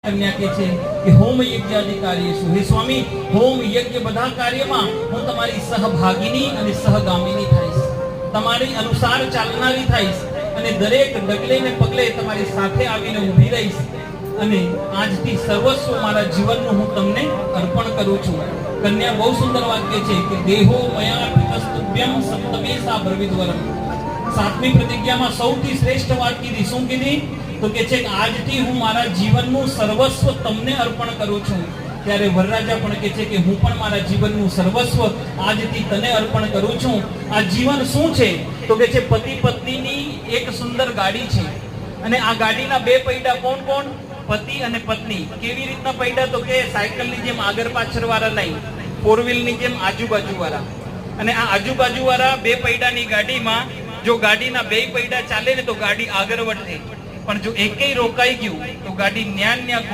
કન્યા કહે છે કે હોમ યજ્ઞાદિ કાર્યેષુ, હે સ્વામી, હોમ યજ્ઞ બધા કાર્યમાં હું તમારી સહભાગીની અને સહગામિની થઈશ, તમારી અનુસાર ચાલનારી થઈશ અને દરેક ડગલે ને પગલે તમારી સાથે આવીને ઊભી રહીશ અને આજથી સર્વસ્વ મારા જીવનનું હું તમને અર્પણ કરું છું. કન્યા બહુ સુંદર વાક્ય છે કે દેહો મયા પિતસ્તુભ્યમ સપ્તમેસા બ્રવિદ્વરમ. સાતમી પ્રતિજ્ઞામાં સૌથી શ્રેષ્ઠ વાત કીધી. શું કીધી? તો કે છે આજથી હું મારા જીવનનું સર્વસ્વ તમને અર્પણ કરું છું. ત્યારે વરરાજા પણ કહે છે કે હું પણ મારા જીવનનું સર્વસ્વ આજથી તને અર્પણ કરું છું. આ જીવન શું છે? તો કે છે પતિ પત્નીની એક સુંદર ગાડી છે અને આ ગાડીના બે પૈડા કોણ કોણ? પતિ અને પત્ની. કેવી રીતના પૈડા? તો કે સાયકલની જેમ આગળ પાછળ વાળા નહીં, ફોર વ્હીલની જેમ આજુબાજુ વાળા. અને આ આજુબાજુ વાળા બે પૈડાની ગાડીમાં જો ગાડીના બે પૈડા ચાલે ને તો ગાડી આગળ વધે, પણ જો એકેય રોકાઈ ગયું તો ગાડી ન્યા